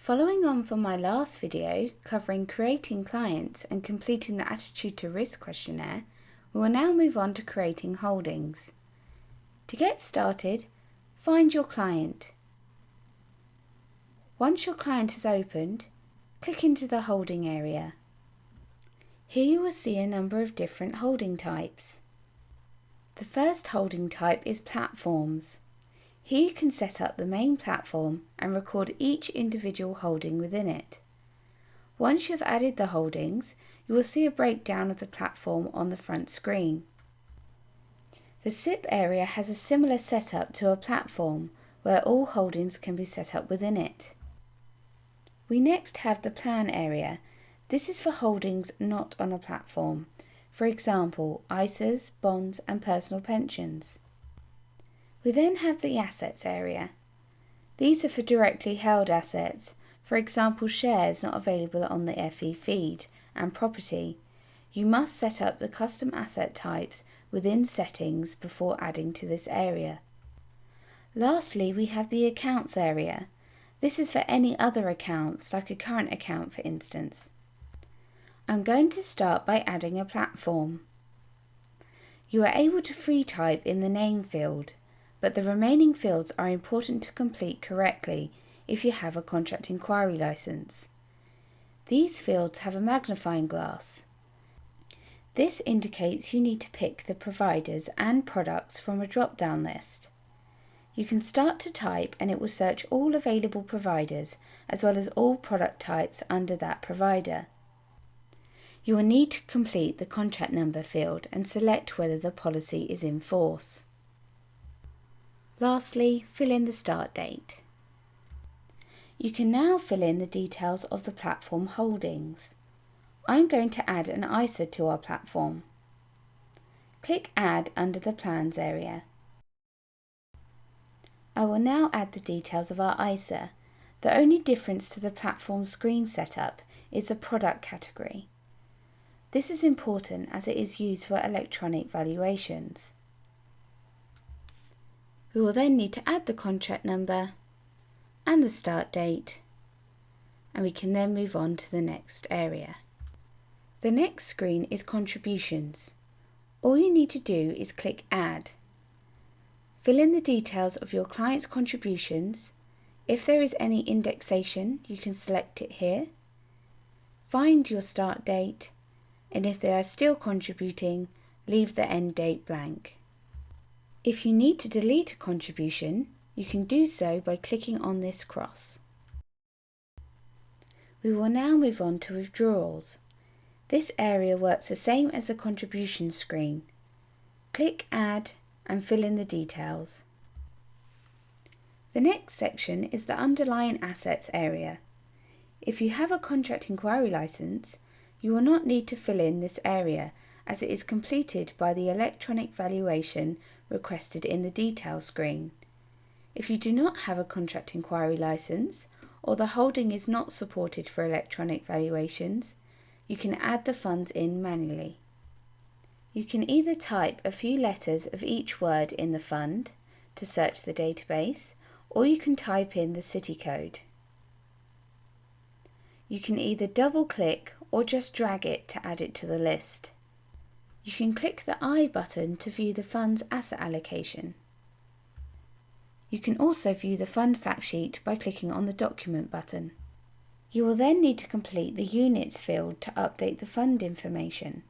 Following on from my last video covering creating clients and completing the Attitude to Risk questionnaire, we will now move on to creating holdings. To get started, find your client. Once your client is opened, click into the holding area. Here you will see a number of different holding types. The first holding type is platforms. Here you can set up the main platform and record each individual holding within it. Once you have added the holdings, you will see a breakdown of the platform on the front screen. The SIP area has a similar setup to a platform where all holdings can be set up within it. We next have the plan area. This is for holdings not on a platform, for example, ISAs, bonds and personal pensions. We then have the assets area. These are for directly held assets, for example shares not available on the FE feed, and property. You must set up the custom asset types within settings before adding to this area. Lastly, we have the accounts area. This is for any other accounts, like a current account for instance. I'm going to start by adding a platform. You are able to free type in the name field, but the remaining fields are important to complete correctly if you have a contract inquiry license. These fields have a magnifying glass. This indicates you need to pick the providers and products from a drop-down list. You can start to type and it will search all available providers as well as all product types under that provider. You will need to complete the contract number field and select whether the policy is in force. Lastly, fill in the start date. You can now fill in the details of the platform holdings. I'm going to add an ISA to our platform. Click Add under the Plans area. I will now add the details of our ISA. The only difference to the platform screen setup is the product category. This is important as it is used for electronic valuations. We will then need to add the contract number and the start date, and we can then move on to the next area. The next screen is contributions. All you need to do is click Add. Fill in the details of your client's contributions. If there is any indexation, you can select it here. Find your start date, and if they are still contributing, leave the end date blank. If you need to delete a contribution, you can do so by clicking on this cross. We will now move on to withdrawals. This area works the same as the contribution screen. Click Add and fill in the details. The next section is the underlying assets area. If you have a contract inquiry license, you will not need to fill in this area as it is completed by the electronic valuation requested in the details screen. If you do not have a contract inquiry license or the holding is not supported for electronic valuations, you can add the funds in manually. You can either type a few letters of each word in the fund to search the database, or you can type in the city code. You can either double click or just drag it to add it to the list. You can click the I button to view the fund's asset allocation. You can also view the fund fact sheet by clicking on the document button. You will then need to complete the units field to update the fund information.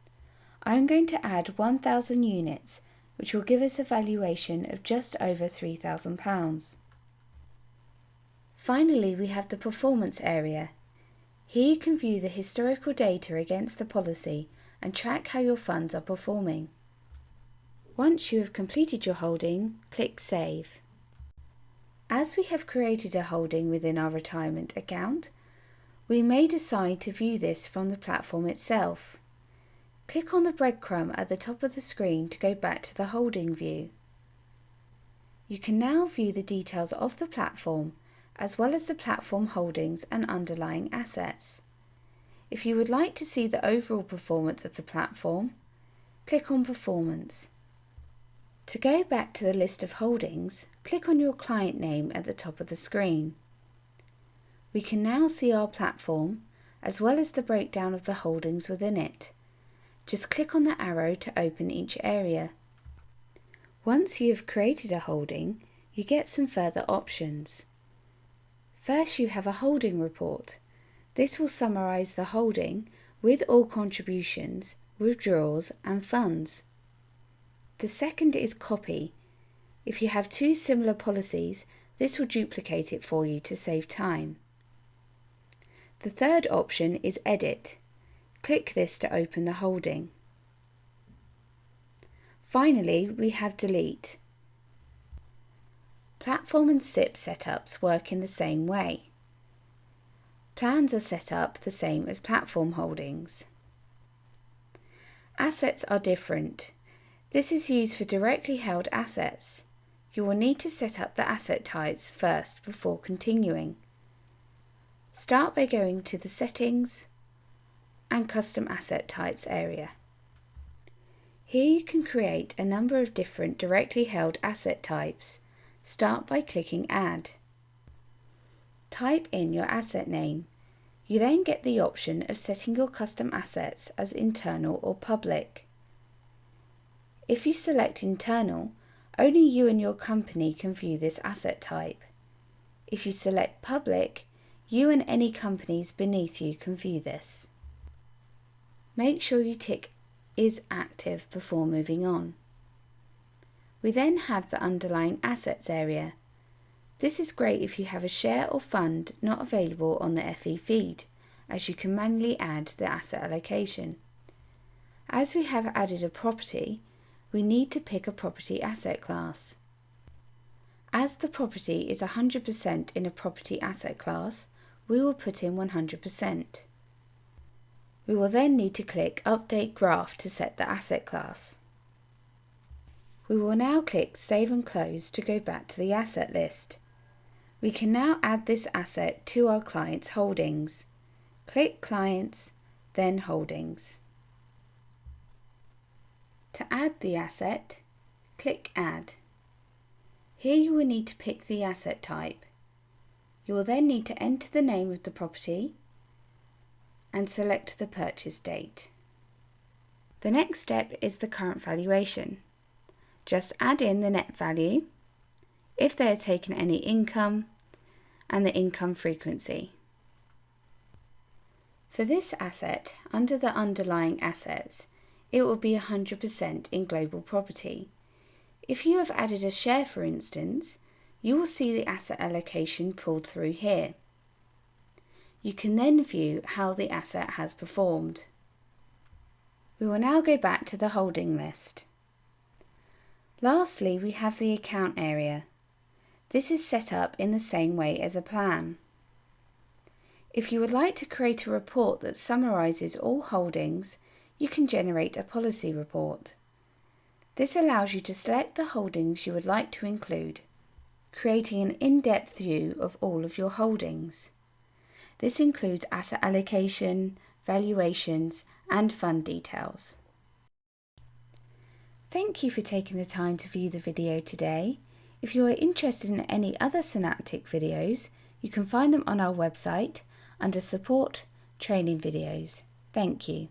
I am going to add 1,000 units, which will give us a valuation of just over £3,000. Finally, we have the performance area. Here you can view the historical data against the policy and track how your funds are performing. Once you have completed your holding, click Save. As we have created a holding within our retirement account, we may decide to view this from the platform itself. Click on the breadcrumb at the top of the screen to go back to the holding view. You can now view the details of the platform as well as the platform holdings and underlying assets. If you would like to see the overall performance of the platform, click on Performance. To go back to the list of holdings, click on your client name at the top of the screen. We can now see our platform, as well as the breakdown of the holdings within it. Just click on the arrow to open each area. Once you have created a holding, you get some further options. First, you have a holding report. This will summarise the holding with all contributions, withdrawals and funds. The second is copy. If you have two similar policies, this will duplicate it for you to save time. The third option is edit. Click this to open the holding. Finally, we have delete. Platform and SIP setups work in the same way. Plans are set up the same as platform holdings. Assets are different. This is used for directly held assets. You will need to set up the asset types first before continuing. Start by going to the Settings and Custom Asset Types area. Here you can create a number of different directly held asset types. Start by clicking Add. Type in your asset name. You then get the option of setting your custom assets as internal or public. If you select internal, only you and your company can view this asset type. If you select public, you and any companies beneath you can view this. Make sure you tick Is active before moving on. We then have the underlying assets area. This is great if you have a share or fund not available on the FE feed, as you can manually add the asset allocation. As we have added a property, we need to pick a property asset class. As the property is 100% in a property asset class, we will put in 100%. We will then need to click Update Graph to set the asset class. We will now click Save and Close to go back to the asset list. We can now add this asset to our client's holdings. Click Clients, then Holdings. To add the asset, click Add. Here you will need to pick the asset type. You will then need to enter the name of the property and select the purchase date. The next step is the current valuation. Just add in the net value, if they are taking any income, and the income frequency. For this asset, under the underlying assets, it will be 100% in global property. If you have added a share, for instance, you will see the asset allocation pulled through here. You can then view how the asset has performed. We will now go back to the holding list. Lastly, we have the account area. This is set up in the same way as a plan. If you would like to create a report that summarises all holdings, you can generate a policy report. This allows you to select the holdings you would like to include, creating an in-depth view of all of your holdings. This includes asset allocation, valuations, and fund details. Thank you for taking the time to view the video today. If you are interested in any other Synaptic videos, you can find them on our website under Support Training Videos. Thank you.